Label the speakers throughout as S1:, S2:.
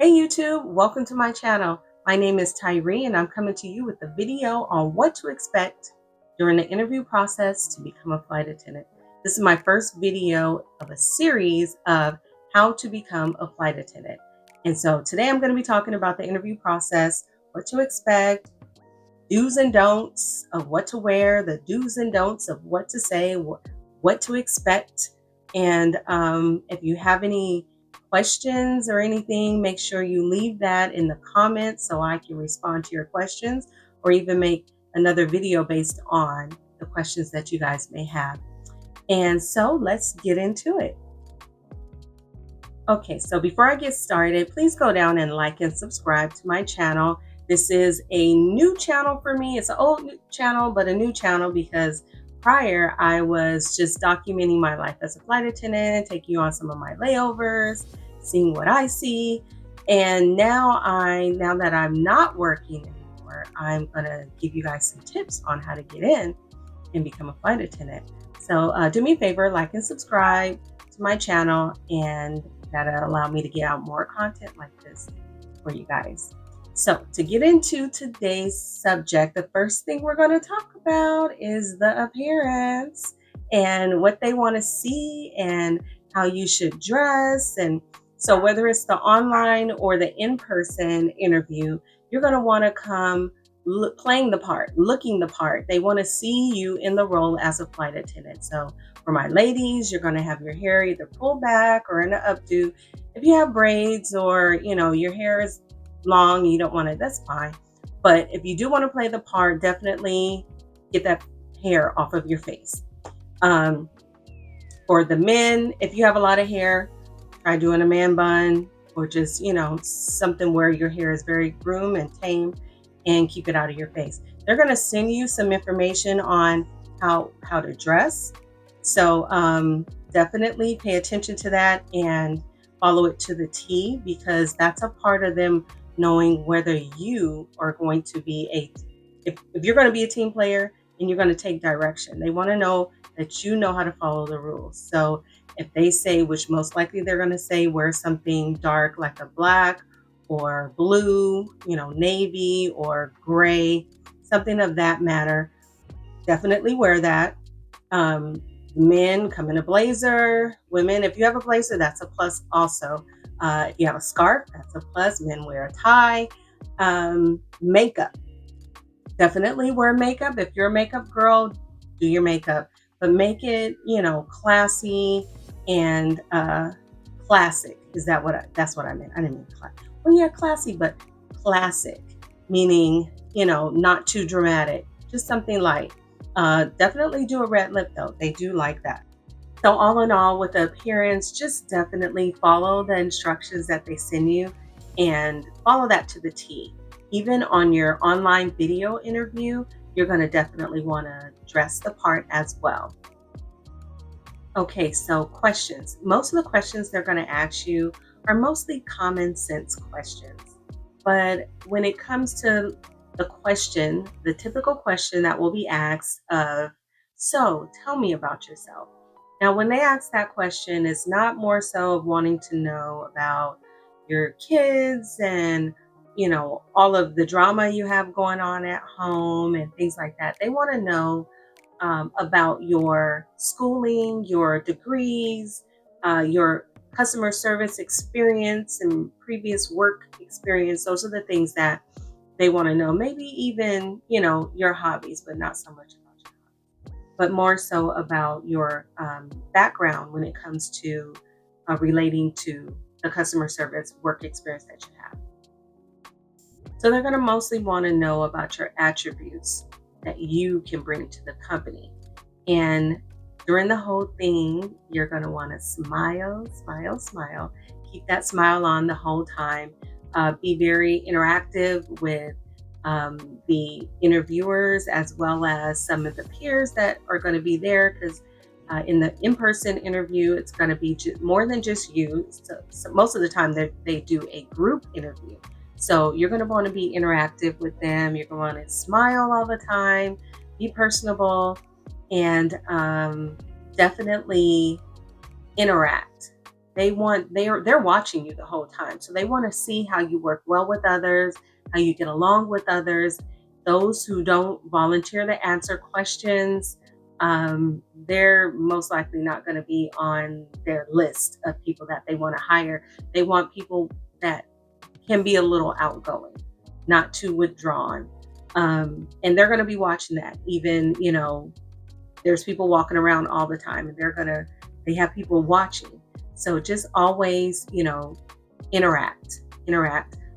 S1: Hey YouTube, welcome to my channel. My name is Tyree and I'm coming to you with a video on what to expect during the interview process to become a flight attendant. This is my first video of a series of how to become a flight attendant. And so today I'm going to be talking about the interview process, what to expect, do's and don'ts of what to wear, the do's and don'ts of what to say, what to expect. And if you have any questions or anything, make sure you leave that in the comments so I can respond to your questions or even make another video based on the questions that you guys may have. And so let's get into it. Okay, so before I get started, please go down and like and subscribe to my channel. This is a new channel for me. It's an old channel, but a new channel because prior I was just documenting my life as a flight attendant, taking you on some of my layovers, seeing what I see. And now that I'm not working anymore, I'm gonna give you guys some tips on how to get in and become a flight attendant. So do me a favor, like and subscribe to my channel, and that'll allow me to get out more content like this for you guys. So to get into today's subject, the first thing we're going to talk about is the appearance and what they want to see and how you should dress. And so whether it's the online or the in-person interview, you're going to want to come playing the part, looking the part. They want to see you in the role as a flight attendant. So for my ladies, you're going to have your hair either pulled back or in an updo. If you have braids or, your hair is long, you don't want it, that's fine. But if you do want to play the part, definitely get that hair off of your face. For the men, if you have a lot of hair, try doing a man bun or just, something where your hair is very groomed and tamed and keep it out of your face. They're going to send you some information on how to dress. So definitely pay attention to that and follow it to the T, because that's a part of them knowing whether you are going to be if you're going to be a team player and you're going to take direction. They want to know that you know how to follow the rules. So if they say, which most likely they're going to say, wear something dark like a black or blue, navy or gray, something of that matter, definitely wear that. Men come in a blazer. Women, if you have a blazer, that's a plus also. If you have a scarf, that's a plus. Men wear a tie. Makeup. Definitely wear makeup. If you're a makeup girl, do your makeup. But make it, classy and classic. That's what I meant. I didn't mean classic. Well, yeah, classy, but classic. Meaning, not too dramatic. Just something light. Definitely do a red lip though. They do like that. So all in all, with the appearance, just definitely follow the instructions that they send you and follow that to the T. Even on your online video interview, you're going to definitely want to dress the part as well. Okay, so questions. Most of the questions they're going to ask you are mostly common sense questions. But when it comes to the typical question that will be asked of, so tell me about yourself. Now, when they ask that question, it's not more so of wanting to know about your kids and, all of the drama you have going on at home and things like that. They want to know about your schooling, your degrees, your customer service experience and previous work experience. Those are the things that they want to know. Maybe even, your hobbies, but not so much about your hobbies, but more so about your background when it comes to relating to the customer service work experience that you have. So they're going to mostly want to know about your attributes that you can bring to the company. And during the whole thing, you're going to want to smile, smile, smile. Keep that smile on the whole time. Be very interactive with the interviewers as well as some of the peers that are going to be there, because in the in-person interview, it's going to be more than just you. So most of the time they do a group interview. So you're going to want to be interactive with them. You're going to want to smile all the time, be personable, and definitely interact. they're watching you the whole time. So they want to see how you work well with others, how you get along with others. Those who don't volunteer to answer questions, they're most likely not going to be on their list of people that they want to hire. They want people that can be a little outgoing, not too withdrawn. And they're going to be watching that. Even, there's people walking around all the time, and they have people watching. So just always, interact,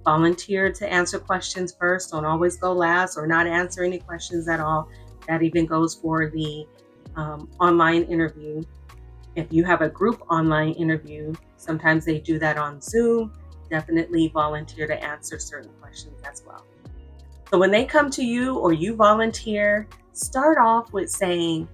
S1: volunteer to answer questions first. Don't always go last or not answer any questions at all. That even goes for the online interview. If you have a group online interview, sometimes they do that on Zoom. Definitely volunteer to answer certain questions as well. So when they come to you or you volunteer, start off with saying,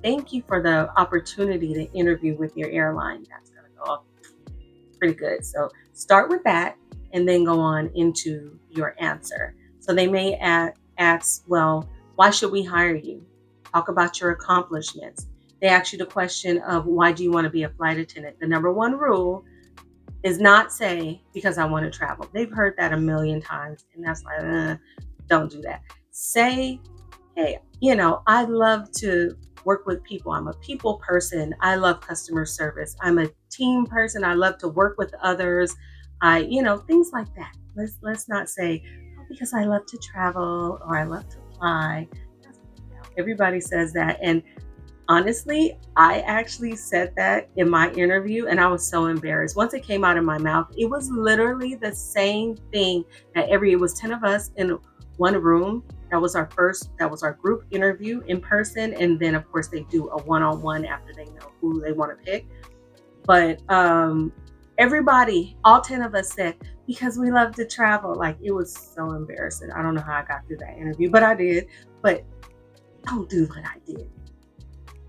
S1: "Thank you for the opportunity to interview with your airline." That's going to go off pretty good. So start with that and then go on into your answer. So they may ask, "Well, why should we hire you?" Talk about your accomplishments. They ask you the question of, "Why do you want to be a flight attendant?" The number one rule is not say, "Because I want to travel." They've heard that a million times, and that's like, don't do that. Say, "Hey, I love to work with people. I'm a people person. I love customer service. I'm a team person. I love to work with others." Things like that. Let's not say, "Oh, because I love to travel or I love to fly." Everybody says that, and honestly, I actually said that in my interview, and I was so embarrassed. Once it came out of my mouth, it was literally the same thing it was 10 of us in one room. That was our group interview in person. And then of course they do a one-on-one after they know who they want to pick. But everybody, all 10 of us said, "Because we love to travel." Like, it was so embarrassing. I don't know how I got through that interview, but I did. But don't do what I did.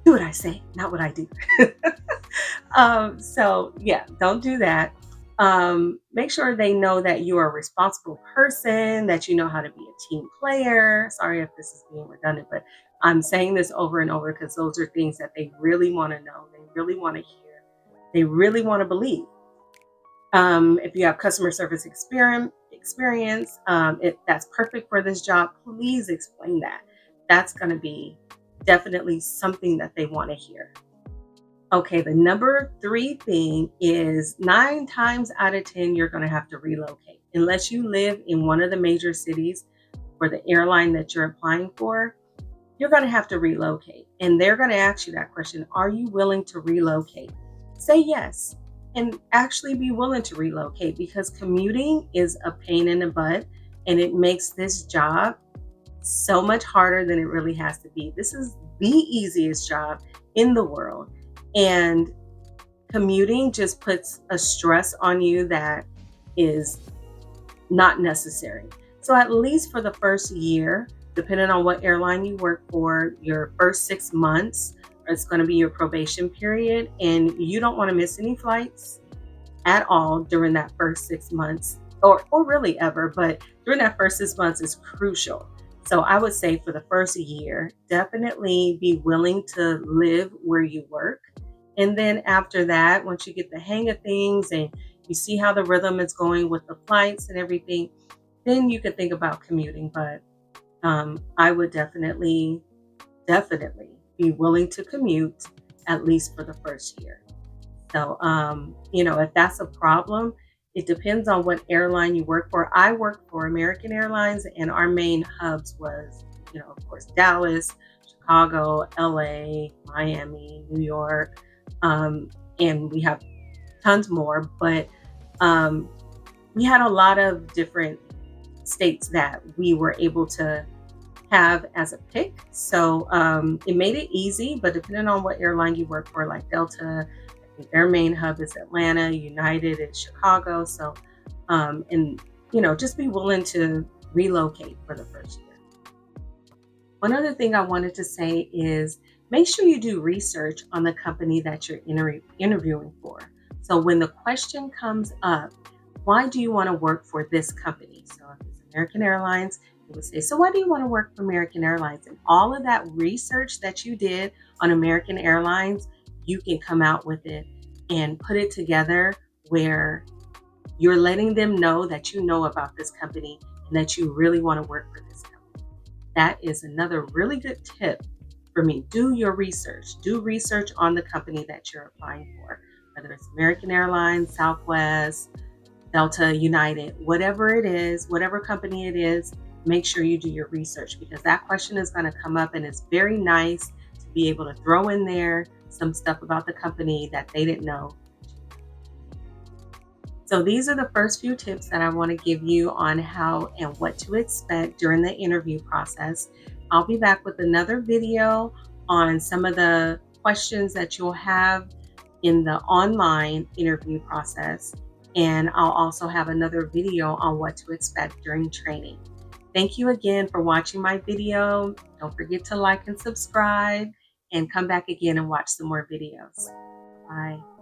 S1: Do what I say, not what I do. So yeah, don't do that. Make sure they know that you are a responsible person, that you know how to be a team player. Sorry if this is being redundant, but I'm saying this over and over because those are things that they really want to know. They really want to hear. They really want to believe. If you have customer service experience, that's perfect for this job. Please explain that. That's going to be definitely something that they want to hear. Okay, the number 3 thing is 9 times out of 10, you're going to have to relocate. Unless you live in one of the major cities for the airline that you're applying for, you're going to have to relocate. And they're going to ask you that question: "Are you willing to relocate?" Say yes, and actually be willing to relocate, because commuting is a pain in the butt, and it makes this job so much harder than it really has to be. This is the easiest job in the world. And commuting just puts a stress on you that is not necessary. So at least for the first year, depending on what airline you work for, your first 6 months, it's going to be your probation period. And you don't want to miss any flights at all during that first 6 months, or really ever. But during that first 6 months is crucial. So I would say for the first year, definitely be willing to live where you work. And then after that, once you get the hang of things and you see how the rhythm is going with the flights and everything, then you can think about commuting. But I would definitely be willing to commute at least for the first year. So, if that's a problem, it depends on what airline you work for. I worked for American Airlines, and our main hubs was, of course, Dallas, Chicago, LA, Miami, New York, and we have tons more. But we had a lot of different states that we were able to have as a pick. So it made it easy, but depending on what airline you work for, like Delta, I think their main hub is Atlanta, United is Chicago. So, just be willing to relocate for the first year. One other thing I wanted to say is make sure you do research on the company that you're interviewing for. So when the question comes up, why do you want to work for this company? So if it's American Airlines, it would say, "So why do you want to work for American Airlines?" And all of that research that you did on American Airlines, you can come out with it and put it together where you're letting them know that you know about this company and that you really want to work for this company. That is another really good tip for me. Do your research. Do research on the company that you're applying for, whether it's American Airlines, Southwest, Delta, United, whatever it is, whatever company it is, make sure you do your research because that question is going to come up and it's very nice to be able to throw in there some stuff about the company that they didn't know. So these are the first few tips that I want to give you on how and what to expect during the interview process. I'll be back with another video on some of the questions that you'll have in the online interview process. And I'll also have another video on what to expect during training. Thank you again for watching my video. Don't forget to like and subscribe and come back again and watch some more videos. Bye.